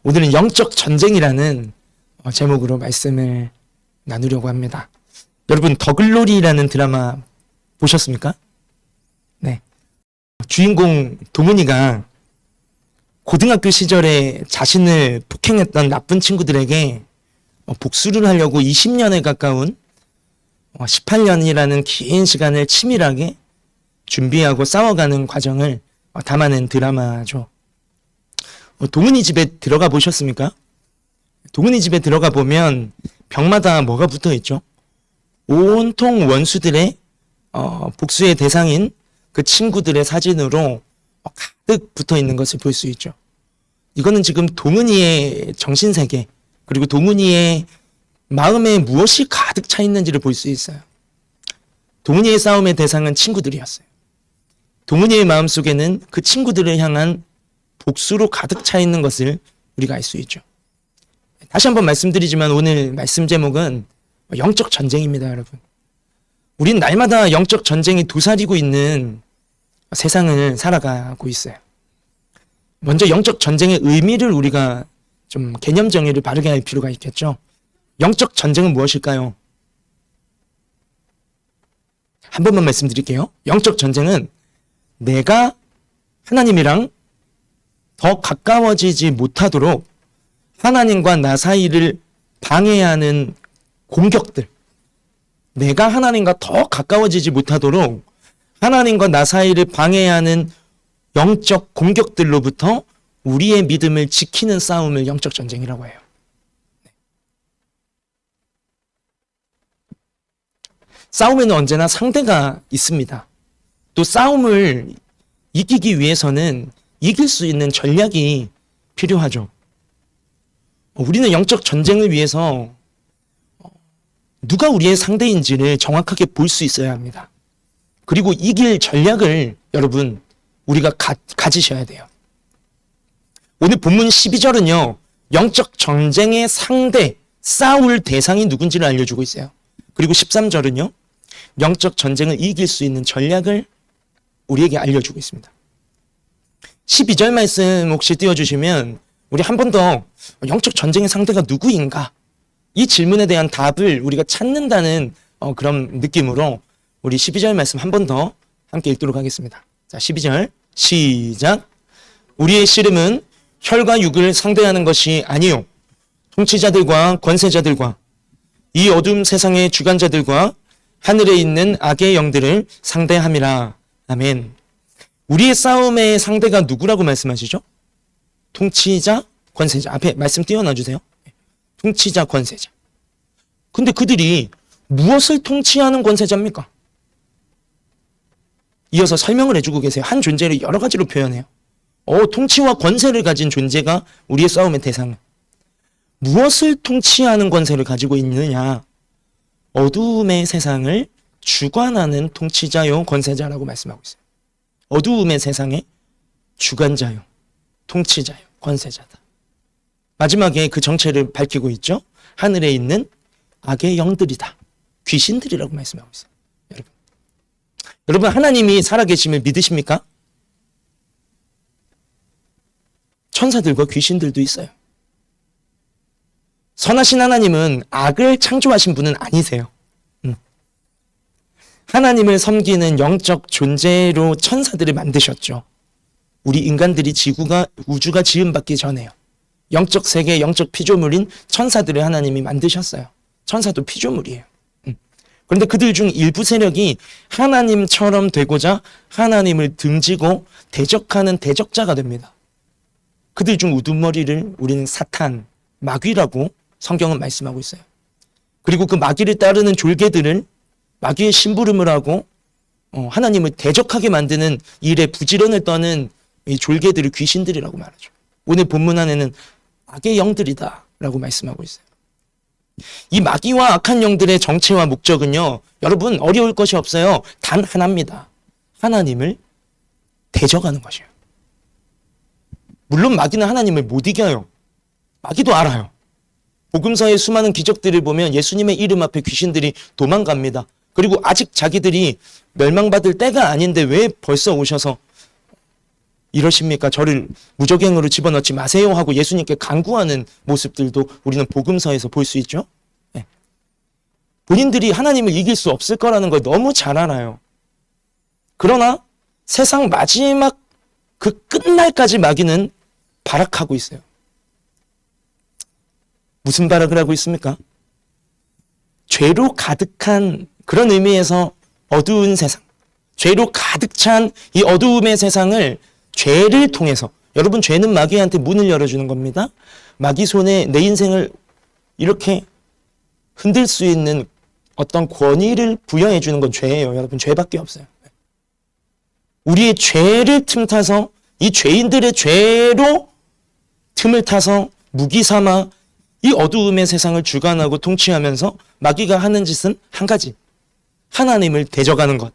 오늘은 영적 전쟁이라는 제목으로 말씀을 나누려고 합니다. 여러분, 더글로리라는 드라마 보셨습니까? 네. 주인공 동은이가 고등학교 시절에 자신을 폭행했던 나쁜 친구들에게 복수를 하려고 20년에 가까운 18년이라는 긴 시간을 치밀하게 준비하고 싸워가는 과정을 담아낸 드라마죠. 동은이 집에 들어가 보셨습니까? 동은이 집에 들어가 보면 벽마다 뭐가 붙어 있죠? 온통 원수들의 복수의 대상인 그 친구들의 사진으로 가득 붙어 있는 것을 볼 수 있죠. 이거는 지금 동은이의 정신세계, 그리고 동은이의 마음에 무엇이 가득 차 있는지를 볼 수 있어요. 동은이의 싸움의 대상은 친구들이었어요. 동은이의 마음속에는 그 친구들을 향한 복수로 가득 차 있는 것을 우리가 알 수 있죠. 다시 한번 말씀드리지만 오늘 말씀 제목은 영적 전쟁입니다, 여러분. 우린 날마다 영적 전쟁이 도사리고 있는 세상을 살아가고 있어요. 먼저 영적 전쟁의 의미를 우리가 좀 개념 정의를 바르게 할 필요가 있겠죠. 영적 전쟁은 무엇일까요? 한 번만 말씀드릴게요. 영적 전쟁은 내가 하나님이랑 더 가까워지지 못하도록 하나님과 나 사이를 방해하는 공격들, 내가 하나님과 더 가까워지지 못하도록 하나님과 나 사이를 방해하는 영적 공격들로부터 우리의 믿음을 지키는 싸움을 영적 전쟁이라고 해요. 싸움에는 언제나 상대가 있습니다. 또 싸움을 이기기 위해서는 이길 수 있는 전략이 필요하죠. 우리는 영적 전쟁을 위해서 누가 우리의 상대인지를 정확하게 볼 수 있어야 합니다. 그리고 이길 전략을 여러분 우리가 가지셔야 돼요. 오늘 본문 12절은요. 영적 전쟁의 상대, 싸울 대상이 누군지를 알려주고 있어요. 그리고 13절은요. 영적 전쟁을 이길 수 있는 전략을 우리에게 알려주고 있습니다. 12절 말씀 혹시 띄워주시면 우리 한 번 더 영적 전쟁의 상대가 누구인가? 이 질문에 대한 답을 우리가 찾는다는 그런 느낌으로 우리 12절 말씀 한 번 더 함께 읽도록 하겠습니다. 자, 12절 시작. 우리의 씨름은 혈과 육을 상대하는 것이 아니요 통치자들과 권세자들과 이 어둠 세상의 주관자들과 하늘에 있는 악의 영들을 상대함이라. 아멘. 우리의 싸움의 상대가 누구라고 말씀하시죠? 통치자, 권세자. 앞에 말씀 띄워놔주세요. 통치자, 권세자. 근데 그들이 무엇을 통치하는 권세자입니까? 이어서 설명을 해주고 계세요. 한 존재를 여러 가지로 표현해요. 통치와 권세를 가진 존재가 우리의 싸움의 대상은 무엇을 통치하는 권세를 가지고 있느냐? 어두움의 세상을 주관하는 통치자요, 권세자라고 말씀하고 있어요. 어두움의 세상의 주관자요, 통치자요, 권세자다. 마지막에 그 정체를 밝히고 있죠. 하늘에 있는 악의 영들이다. 귀신들이라고 말씀하고 있어요. 여러분 하나님이 살아계심을 믿으십니까? 천사들과 귀신들도 있어요. 선하신 하나님은 악을 창조하신 분은 아니세요. 하나님을 섬기는 영적 존재로 천사들을 만드셨죠. 우리 인간들이 우주가 지음받기 전에요. 영적 세계, 영적 피조물인 천사들을 하나님이 만드셨어요. 천사도 피조물이에요. 그런데 그들 중 일부 세력이 하나님처럼 되고자 하나님을 등지고 대적하는 대적자가 됩니다. 그들 중 우두머리를 우리는 사탄, 마귀라고 성경은 말씀하고 있어요. 그리고 그 마귀를 따르는 졸개들을 마귀의 심부름을 하고 하나님을 대적하게 만드는 일에 부지런을 떠는 이 졸개들을 귀신들이라고 말하죠. 오늘 본문 안에는 악의 영들이다 라고 말씀하고 있어요. 이 마귀와 악한 영들의 정체와 목적은요, 여러분 어려울 것이 없어요. 단 하나입니다. 하나님을 대적하는 것이에요. 물론 마귀는 하나님을 못 이겨요. 마귀도 알아요. 복음서의 수많은 기적들을 보면 예수님의 이름 앞에 귀신들이 도망갑니다. 그리고 아직 자기들이 멸망받을 때가 아닌데 왜 벌써 오셔서 이러십니까? 저를 무적행으로 집어넣지 마세요 하고 예수님께 간구하는 모습들도 우리는 복음서에서 볼 수 있죠. 네. 본인들이 하나님을 이길 수 없을 거라는 걸 너무 잘 알아요. 그러나 세상 마지막 그 끝날까지 마귀는 발악하고 있어요. 무슨 발악을 하고 있습니까? 죄로 가득한, 그런 의미에서 어두운 세상, 죄로 가득 찬 이 어두움의 세상을 죄를 통해서, 여러분 죄는 마귀한테 문을 열어주는 겁니다. 마귀 손에 내 인생을 이렇게 흔들 수 있는 어떤 권위를 부여해 주는 건 죄예요. 여러분 죄밖에 없어요. 우리의 죄를 틈타서, 이 죄인들의 죄로 틈을 타서 무기 삼아 이 어두움의 세상을 주관하고 통치하면서 마귀가 하는 짓은 한 가지, 하나님을 대적하는 것.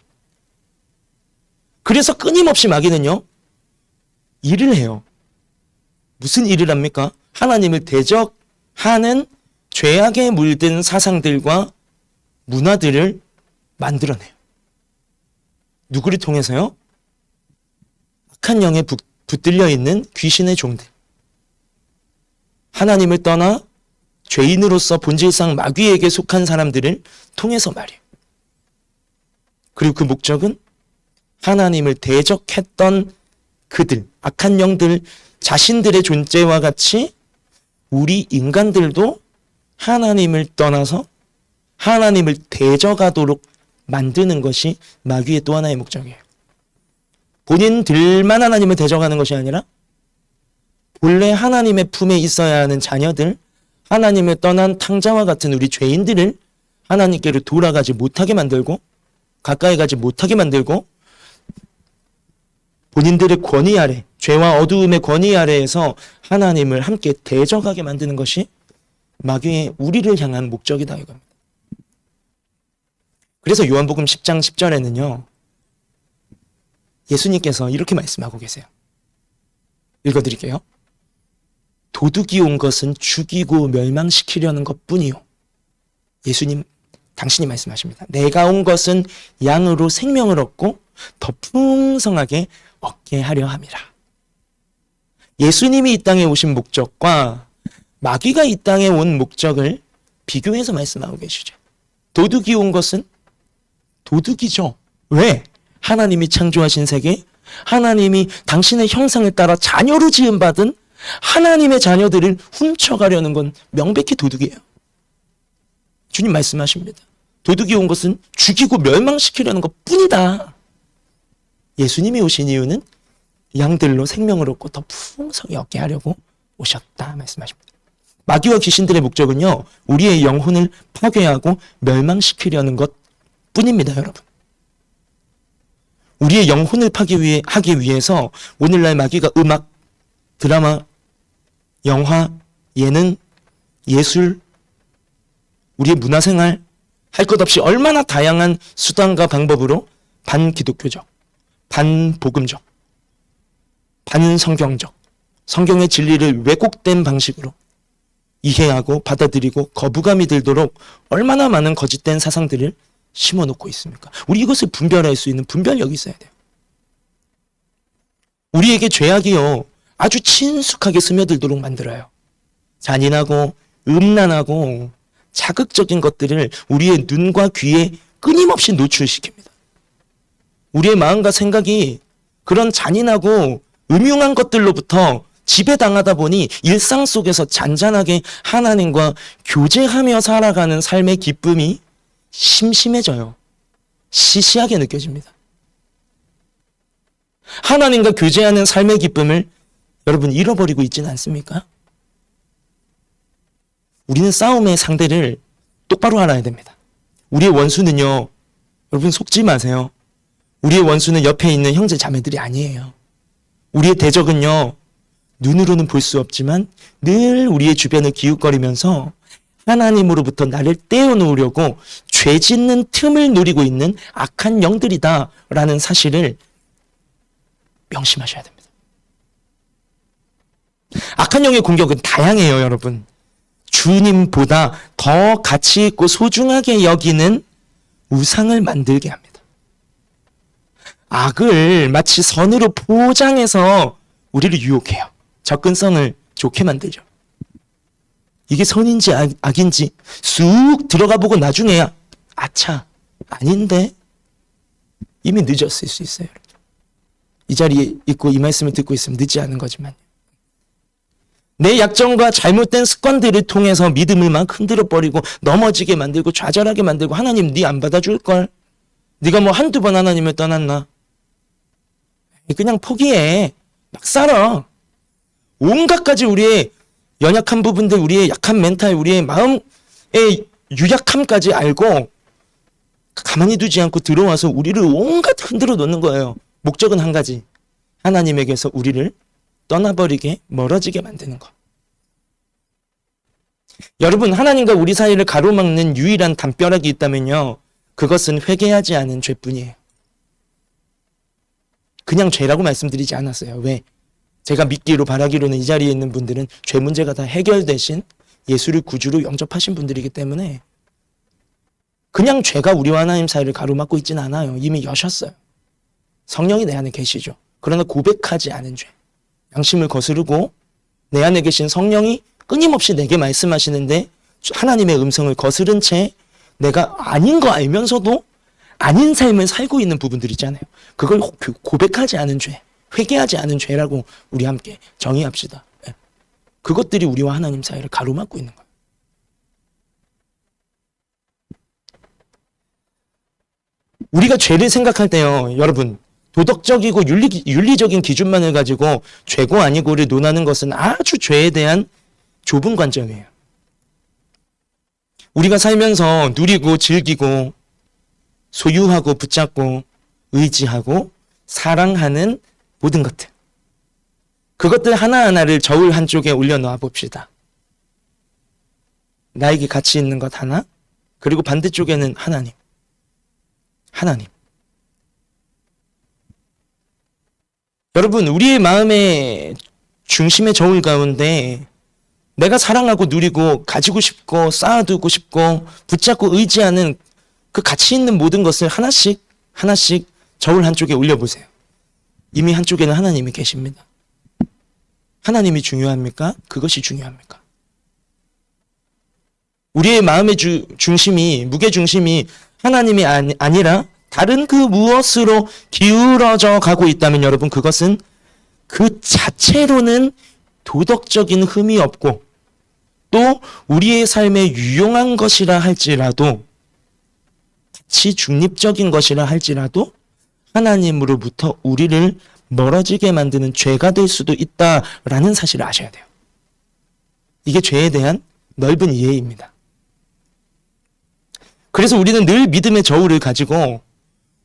그래서 끊임없이 마귀는요, 일을 해요. 무슨 일을 합니까? 하나님을 대적하는 죄악에 물든 사상들과 문화들을 만들어내요. 누구를 통해서요? 악한 영에 붙들려 있는 귀신의 종들. 하나님을 떠나 죄인으로서 본질상 마귀에게 속한 사람들을 통해서 말이에요. 그리고 그 목적은 하나님을 대적했던 그들, 악한 영들 자신들의 존재와 같이 우리 인간들도 하나님을 떠나서 하나님을 대적하도록 만드는 것이 마귀의 또 하나의 목적이에요. 본인들만 하나님을 대적하는 것이 아니라 본래 하나님의 품에 있어야 하는 자녀들, 하나님을 떠난 탕자와 같은 우리 죄인들을 하나님께로 돌아가지 못하게 만들고, 가까이 가지 못하게 만들고, 본인들의 권위 아래, 죄와 어두움의 권위 아래에서 하나님을 함께 대적하게 만드는 것이 마귀의 우리를 향한 목적이다 이겁니다. 그래서 요한복음 10장 10절에는요. 예수님께서 이렇게 말씀하고 계세요. 읽어드릴게요. 도둑이 온 것은 죽이고 멸망시키려는 것뿐이요. 예수님, 당신이 말씀하십니다. 내가 온 것은 양으로 생명을 얻고 더 풍성하게 얻게 하려 함이라. 예수님이 이 땅에 오신 목적과 마귀가 이 땅에 온 목적을 비교해서 말씀하고 계시죠. 도둑이 온 것은 도둑이죠. 왜? 하나님이 창조하신 세계, 하나님이 당신의 형상을 따라 자녀로 지음받은 하나님의 자녀들을 훔쳐가려는 건 명백히 도둑이에요. 주님 말씀하십니다. 도둑이 온 것은 죽이고 멸망시키려는 것 뿐이다. 예수님이 오신 이유는 양들로 생명을 얻고 더 풍성히 얻게 하려고 오셨다 말씀하십니다. 마귀와 귀신들의 목적은요, 우리의 영혼을 파괴하고 멸망시키려는 것 뿐입니다, 여러분. 우리의 영혼을 하기 위해서 오늘날 마귀가 음악, 드라마, 영화, 예능, 예술, 우리의 문화생활, 할 것 없이 얼마나 다양한 수단과 방법으로 반기독교적, 반복음적, 반성경적, 성경의 진리를 왜곡된 방식으로 이해하고 받아들이고 거부감이 들도록 얼마나 많은 거짓된 사상들을 심어놓고 있습니까? 우리 이것을 분별할 수 있는 분별력이 있어야 돼요. 우리에게 죄악이요, 아주 친숙하게 스며들도록 만들어요. 잔인하고 음란하고 자극적인 것들을 우리의 눈과 귀에 끊임없이 노출시킵니다. 우리의 마음과 생각이 그런 잔인하고 음흉한 것들로부터 지배당하다 보니 일상 속에서 잔잔하게 하나님과 교제하며 살아가는 삶의 기쁨이 심심해져요. 시시하게 느껴집니다. 하나님과 교제하는 삶의 기쁨을 여러분 잃어버리고 있지는 않습니까? 우리는 싸움의 상대를 똑바로 알아야 됩니다. 우리의 원수는요, 여러분 속지 마세요. 우리의 원수는 옆에 있는 형제 자매들이 아니에요. 우리의 대적은요, 눈으로는 볼 수 없지만 늘 우리의 주변을 기웃거리면서 하나님으로부터 나를 떼어놓으려고 죄 짓는 틈을 노리고 있는 악한 영들이다라는 사실을 명심하셔야 됩니다. 악한 영의 공격은 다양해요, 여러분. 주님보다 더 가치 있고 소중하게 여기는 우상을 만들게 합니다. 악을 마치 선으로 포장해서 우리를 유혹해요. 접근성을 좋게 만들죠. 이게 선인지 악인지 쑥 들어가 보고 나중에야 아차 아닌데 이미 늦었을 수 있어요. 이 자리에 있고 이 말씀을 듣고 있으면 늦지 않은 거지만 내 약점과 잘못된 습관들을 통해서 믿음을 막 흔들어버리고 넘어지게 만들고 좌절하게 만들고 하나님 네 안 받아줄걸? 네가 뭐 한두 번 하나님을 떠났나? 그냥 포기해. 막 살아. 온갖 가지 우리의 연약한 부분들, 우리의 약한 멘탈, 우리의 마음의 유약함까지 알고 가만히 두지 않고 들어와서 우리를 온갖 흔들어 놓는 거예요. 목적은 한 가지. 하나님에게서 우리를 떠나버리게 멀어지게 만드는 것. 여러분, 하나님과 우리 사이를 가로막는 유일한 담벼락이 있다면요, 그것은 회개하지 않은 죄뿐이에요. 그냥 죄라고 말씀드리지 않았어요. 왜? 제가 믿기로 바라기로는 이 자리에 있는 분들은 죄 문제가 다 해결되신 예수를 구주로 영접하신 분들이기 때문에 그냥 죄가 우리와 하나님 사이를 가로막고 있지는 않아요. 이미 여셨어요. 성령이 내 안에 계시죠. 그러나 고백하지 않은 죄. 양심을 거스르고 내 안에 계신 성령이 끊임없이 내게 말씀하시는데 하나님의 음성을 거스른 채 내가 아닌 거 알면서도 아닌 삶을 살고 있는 부분들 있잖아요. 그걸 고백하지 않은 죄, 회개하지 않은 죄라고 우리 함께 정의합시다. 그것들이 우리와 하나님 사이를 가로막고 있는 거예요. 우리가 죄를 생각할 때요, 여러분, 도덕적이고 윤리적인 기준만을 가지고 죄고 아니고를 논하는 것은 아주 죄에 대한 좁은 관점이에요. 우리가 살면서 누리고 즐기고 소유하고 붙잡고 의지하고 사랑하는 모든 것들, 그것들 하나하나를 저울 한쪽에 올려놓아 봅시다. 나에게 가치 있는 것 하나, 그리고 반대쪽에는 하나님. 여러분, 우리의 마음의 중심의 저울 가운데 내가 사랑하고 누리고 가지고 싶고 쌓아두고 싶고 붙잡고 의지하는 그 가치 있는 모든 것을 하나씩 저울 한쪽에 올려보세요. 이미 한쪽에는 하나님이 계십니다. 하나님이 중요합니까? 그것이 중요합니까? 우리의 마음의 중심이, 무게중심이 하나님이 아니라 다른 그 무엇으로 기울어져 가고 있다면 여러분, 그것은 그 자체로는 도덕적인 흠이 없고 또 우리의 삶에 유용한 것이라 할지라도, 가치 중립적인 것이라 할지라도 하나님으로부터 우리를 멀어지게 만드는 죄가 될 수도 있다라는 사실을 아셔야 돼요. 이게 죄에 대한 넓은 이해입니다. 그래서 우리는 늘 믿음의 저울을 가지고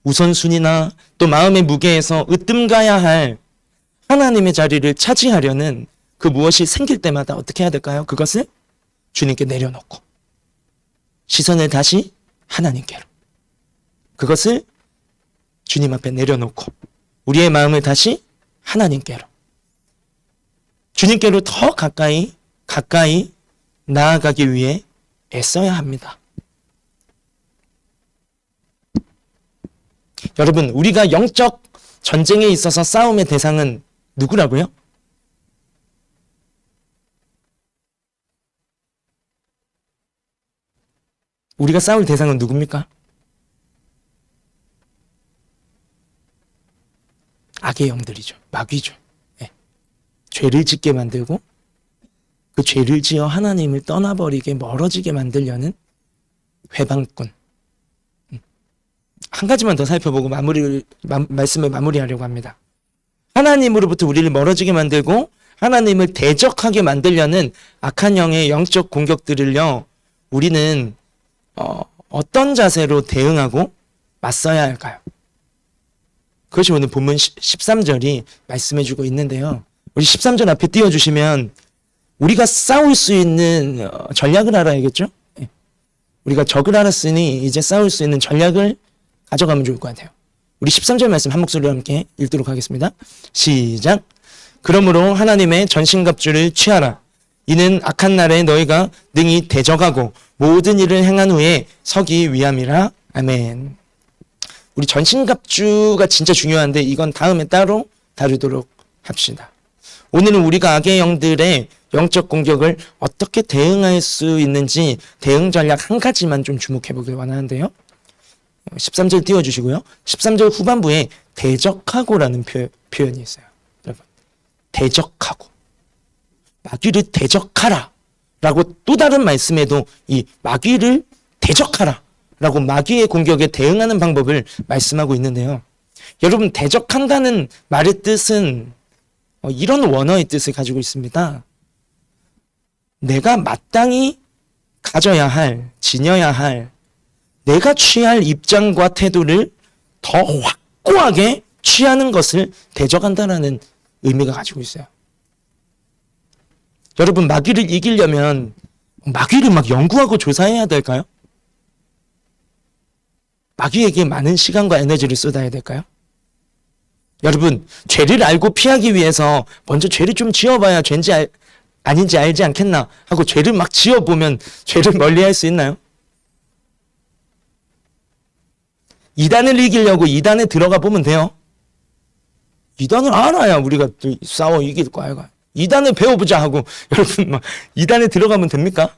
우선순위나 또 마음의 무게에서 으뜸가야 할 하나님의 자리를 차지하려는 그 무엇이 생길 때마다 어떻게 해야 될까요? 그것을 주님께 내려놓고 시선을 다시 하나님께로, 그것을 주님 앞에 내려놓고 우리의 마음을 다시 하나님께로, 주님께로 더 가까이 나아가기 위해 애써야 합니다. 여러분, 우리가 영적 전쟁에 있어서 싸움의 대상은 누구라고요? 우리가 싸울 대상은 누굽니까? 악의 영들이죠. 마귀죠. 네. 죄를 짓게 만들고 그 죄를 지어 하나님을 떠나버리게 멀어지게 만들려는 회방꾼. 한 가지만 더 살펴보고 말씀을 마무리하려고 합니다. 하나님으로부터 우리를 멀어지게 만들고 하나님을 대적하게 만들려는 악한 영의 영적 공격들을요, 우리는 어떤 자세로 대응하고 맞서야 할까요? 그것이 오늘 본문 13절이 말씀해주고 있는데요. 우리 13절 앞에 띄워주시면 우리가 싸울 수 있는 전략을 알아야겠죠? 우리가 적을 알았으니 이제 싸울 수 있는 전략을 가져가면 좋을 것 같아요. 우리 13절 말씀 한 목소리로 함께 읽도록 하겠습니다. 시작. 그러므로 하나님의 전신갑주를 취하라. 이는 악한 날에 너희가 능히 대적하고 모든 일을 행한 후에 서기 위함이라. 아멘. 우리 전신갑주가 진짜 중요한데 이건 다음에 따로 다루도록 합시다. 오늘은 우리가 악의 영들의 영적 공격을 어떻게 대응할 수 있는지 대응 전략 한 가지만 좀 주목해 보길 원하는데요. 13절 띄워주시고요. 13절 후반부에 대적하고라는 표현이 있어요. 여러분, 대적하고. 마귀를 대적하라 라고 또 다른 말씀에도 이 마귀를 대적하라 라고 마귀의 공격에 대응하는 방법을 말씀하고 있는데요. 여러분, 대적한다는 말의 뜻은 이런 원어의 뜻을 가지고 있습니다. 내가 마땅히 가져야 할, 지녀야 할, 내가 취할 입장과 태도를 더 확고하게 취하는 것을 대적한다라는 의미가 가지고 있어요. 여러분, 마귀를 이기려면 마귀를 막 연구하고 조사해야 될까요? 마귀에게 많은 시간과 에너지를 쏟아야 될까요? 여러분, 죄를 알고 피하기 위해서 먼저 죄를 좀 지어봐야 죄인지 아닌지 알지 않겠나 하고 죄를 막 지어보면 죄를 멀리할 수 있나요? 이단을 이기려고 이단에 들어가 보면 돼요. 이단을 알아야 우리가 또 싸워 이길 거야. 이단을 배워보자 하고 여러분 막 이단에 들어가면 됩니까?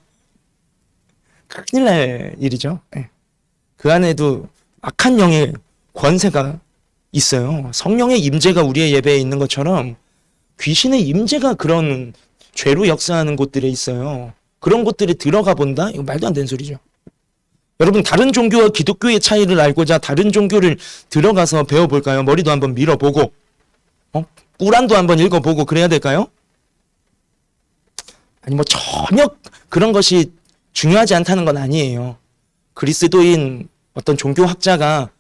큰일 날 일이죠. 그 안에도 악한 영의 권세가 있어요. 성령의 임재가 우리의 예배에 있는 것처럼 귀신의 임재가 그런 죄로 역사하는 곳들에 있어요. 그런 곳들에 들어가 본다? 이거 말도 안 되는 소리죠. 여러분, 다른 종교와 기독교의 차이를 알고자 다른 종교를 들어가서 배워볼까요? 머리도 한번 밀어보고 꾸란도 한번 읽어보고 그래야 될까요? 아니 뭐 전혀 그런 것이 중요하지 않다는 건 아니에요. 그리스도인 어떤 종교학자가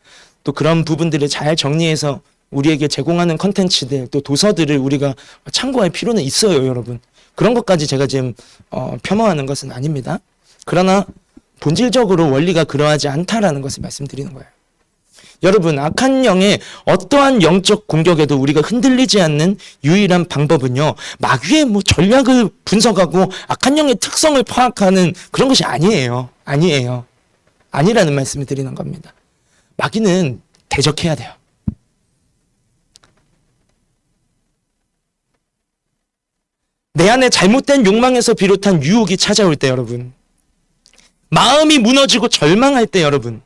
또 그런 부분들을 잘 정리해서 우리에게 제공하는 컨텐츠들 또 도서들을 우리가 참고할 필요는 있어요, 여러분. 그런 것까지 제가 지금 폄하하는 것은 아닙니다. 그러나 본질적으로 원리가 그러하지 않다라는 것을 말씀드리는 거예요. 여러분, 악한 영의 어떠한 영적 공격에도 우리가 흔들리지 않는 유일한 방법은요, 마귀의 뭐 전략을 분석하고 악한 영의 특성을 파악하는 그런 것이 아니에요. 아니라는 말씀을 드리는 겁니다. 마귀는 대적해야 돼요. 내 안에 잘못된 욕망에서 비롯한 유혹이 찾아올 때 여러분, 마음이 무너지고 절망할 때 여러분,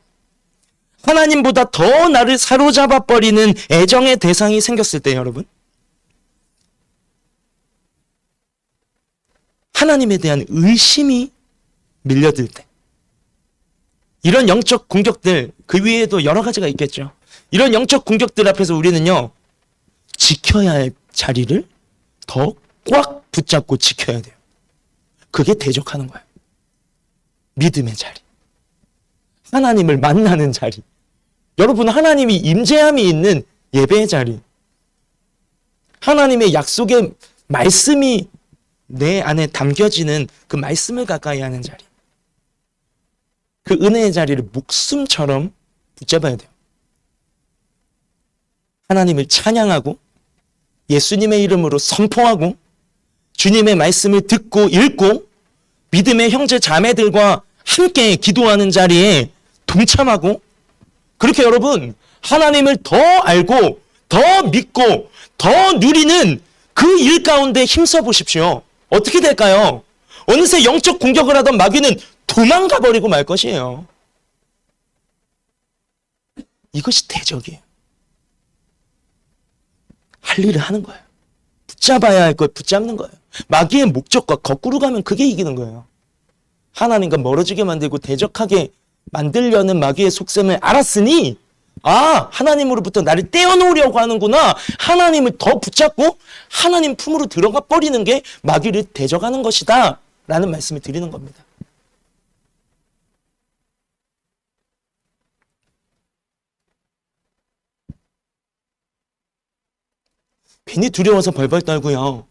하나님보다 더 나를 사로잡아 버리는 애정의 대상이 생겼을 때 여러분, 하나님에 대한 의심이 밀려들 때, 이런 영적 공격들, 그 위에도 여러 가지가 있겠죠. 이런 영적 공격들 앞에서 우리는요, 지켜야 할 자리를 더 꽉 붙잡고 지켜야 돼요. 그게 대적하는 거예요. 믿음의 자리, 하나님을 만나는 자리, 여러분 하나님이 임재함이 있는 예배의 자리, 하나님의 약속의 말씀이 내 안에 담겨지는 그 말씀을 가까이 하는 자리, 그 은혜의 자리를 목숨처럼 붙잡아야 돼요. 하나님을 찬양하고 예수님의 이름으로 선포하고 주님의 말씀을 듣고 읽고 믿음의 형제 자매들과 함께 기도하는 자리에 동참하고, 그렇게 여러분 하나님을 더 알고 더 믿고 더 누리는 그 일 가운데 힘써 보십시오. 어떻게 될까요? 어느새 영적 공격을 하던 마귀는 도망가 버리고 말 것이에요. 이것이 대적이에요. 할 일을 하는 거예요. 붙잡아야 할 걸 붙잡는 거예요. 마귀의 목적과 거꾸로 가면 그게 이기는 거예요. 하나님과 멀어지게 만들고 대적하게 만들려는 마귀의 속셈을 알았으니, 하나님으로부터 나를 떼어놓으려고 하는구나. 하나님을 더 붙잡고 하나님 품으로 들어가 버리는 게 마귀를 대적하는 것이다 라는 말씀을 드리는 겁니다. 괜히 두려워서 벌벌 떨고요,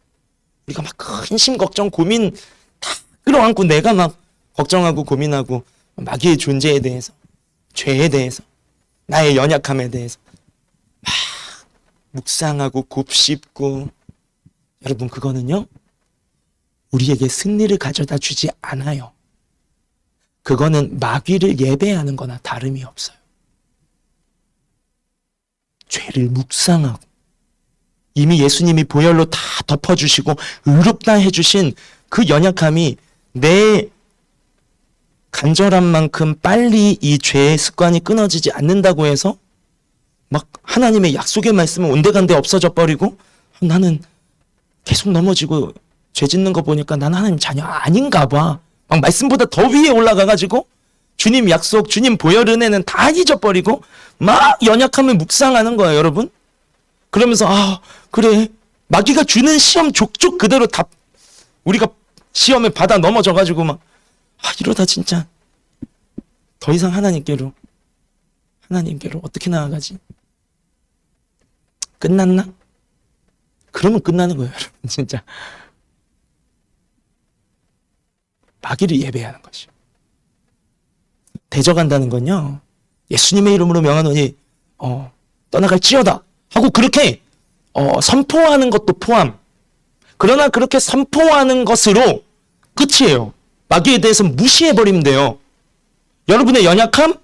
우리가 막 근심, 걱정, 고민 다 끌어안고 내가 막 걱정하고 고민하고 마귀의 존재에 대해서, 죄에 대해서, 나의 연약함에 대해서 막 묵상하고 곱씹고, 여러분 그거는요 우리에게 승리를 가져다 주지 않아요. 그거는 마귀를 예배하는 거나 다름이 없어요. 죄를 묵상하고 이미 예수님이 보혈로 다 덮어주시고 의롭다 해주신 그 연약함이 내 간절한 만큼 빨리 이 죄의 습관이 끊어지지 않는다고 해서 막 하나님의 약속의 말씀은 온데간데 없어져 버리고 나는 계속 넘어지고 죄 짓는 거 보니까 난 하나님 자녀 아닌가 봐. 막 말씀보다 더 위에 올라가가지고 주님 약속, 주님 보혈 은혜는 다 잊어버리고 막 연약함을 묵상하는 거예요, 여러분. 그러면서 그래 마귀가 주는 시험 족족 그대로 다 우리가 시험에 받아 넘어져가지고 막 이러다 진짜 더 이상 하나님께로 어떻게 나아가지? 끝났나? 그러면 끝나는 거예요, 여러분. 진짜 마귀를 예배하는 것이요. 대적한다는 건요, 예수님의 이름으로 명하노니 떠나갈지어다 하고 그렇게 선포하는 것도 포함. 그러나 그렇게 선포하는 것으로 끝이에요. 마귀에 대해서 무시해버리면 돼요. 여러분의 연약함,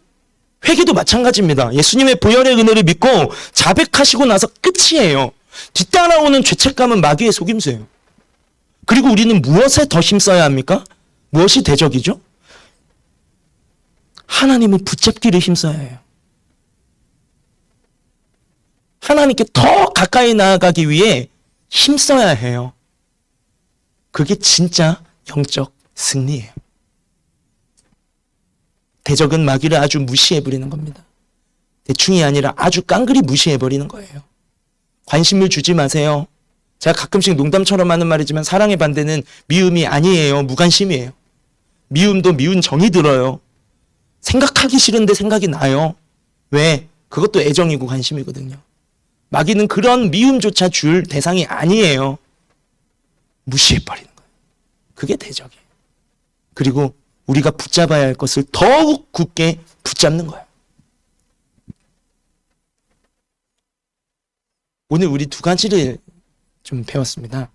회개도 마찬가지입니다. 예수님의 보혈의 은혜를 믿고 자백하시고 나서 끝이에요. 뒤따라오는 죄책감은 마귀의 속임수예요. 그리고 우리는 무엇에 더 힘써야 합니까? 무엇이 대적이죠? 하나님을 붙잡기를 힘써야 해요. 하나님께 더 가까이 나아가기 위해 힘써야 해요. 그게 진짜 영적 승리예요. 대적은 마귀를 아주 무시해버리는 겁니다. 대충이 아니라 아주 깡그리 무시해버리는 거예요. 관심을 주지 마세요. 제가 가끔씩 농담처럼 하는 말이지만 사랑의 반대는 미움이 아니에요. 무관심이에요. 미움도 미운 정이 들어요. 생각하기 싫은데 생각이 나요. 왜? 그것도 애정이고 관심이거든요. 마귀는 그런 미움조차 줄 대상이 아니에요. 무시해버리는 거예요. 그게 대적이에요. 그리고 우리가 붙잡아야 할 것을 더욱 굳게 붙잡는 거예요. 오늘 우리 두 가지를 좀 배웠습니다.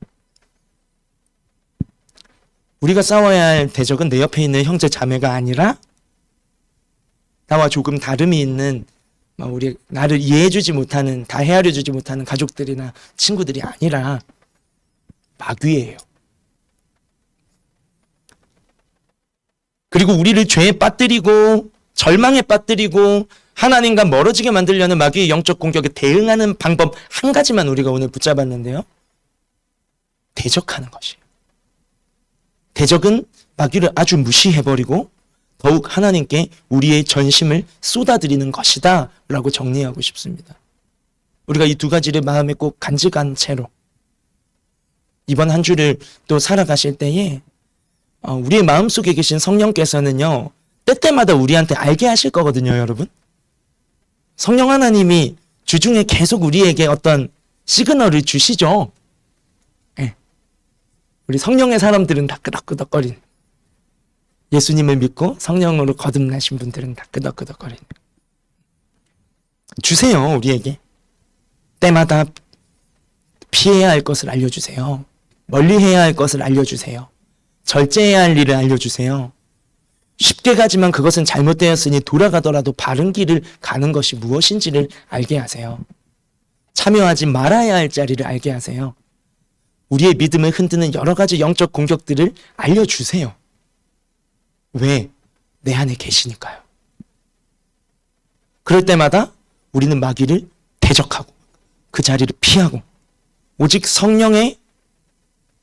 우리가 싸워야 할 대적은 내 옆에 있는 형제 자매가 아니라 나와 조금 다름이 있는 나를 이해해주지 못하는, 다 헤아려주지 못하는 가족들이나 친구들이 아니라 마귀예요. 그리고 우리를 죄에 빠뜨리고 절망에 빠뜨리고 하나님과 멀어지게 만들려는 마귀의 영적 공격에 대응하는 방법 한 가지만 우리가 오늘 붙잡았는데요. 대적하는 것이에요. 대적은 마귀를 아주 무시해버리고 더욱 하나님께 우리의 전심을 쏟아드리는 것이다 라고 정리하고 싶습니다. 우리가 이 두 가지를 마음에 꼭 간직한 채로 이번 한 주를 또 살아가실 때에 우리의 마음속에 계신 성령께서는요, 때때마다 우리한테 알게 하실 거거든요, 여러분. 성령 하나님이 주중에 계속 우리에게 어떤 시그널을 주시죠. 네. 우리 성령의 사람들은 다 끄덕끄덕거리는, 예수님을 믿고 성령으로 거듭나신 분들은 다 끄덕끄덕거리는. 주세요, 우리에게. 때마다 피해야 할 것을 알려주세요. 멀리해야 할 것을 알려주세요. 절제해야 할 일을 알려주세요. 쉽게 가지만 그것은 잘못되었으니 돌아가더라도 바른 길을 가는 것이 무엇인지를 알게 하세요. 참여하지 말아야 할 자리를 알게 하세요. 우리의 믿음을 흔드는 여러 가지 영적 공격들을 알려주세요. 왜? 내 안에 계시니까요. 그럴 때마다 우리는 마귀를 대적하고 그 자리를 피하고 오직 성령의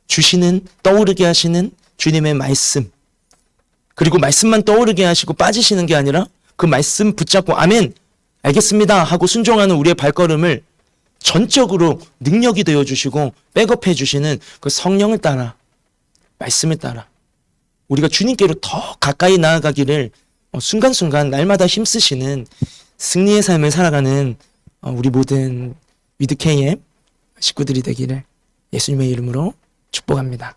주시는, 떠오르게 하시는 주님의 말씀, 그리고 말씀만 떠오르게 하시고 빠지시는 게 아니라 그 말씀 붙잡고 아멘 알겠습니다 하고 순종하는 우리의 발걸음을 전적으로 능력이 되어주시고 백업해 주시는 그 성령을 따라, 말씀을 따라 우리가 주님께로 더 가까이 나아가기를 순간순간 날마다 힘쓰시는 승리의 삶을 살아가는 우리 모든 위드 KM 식구들이 되기를 예수님의 이름으로 축복합니다.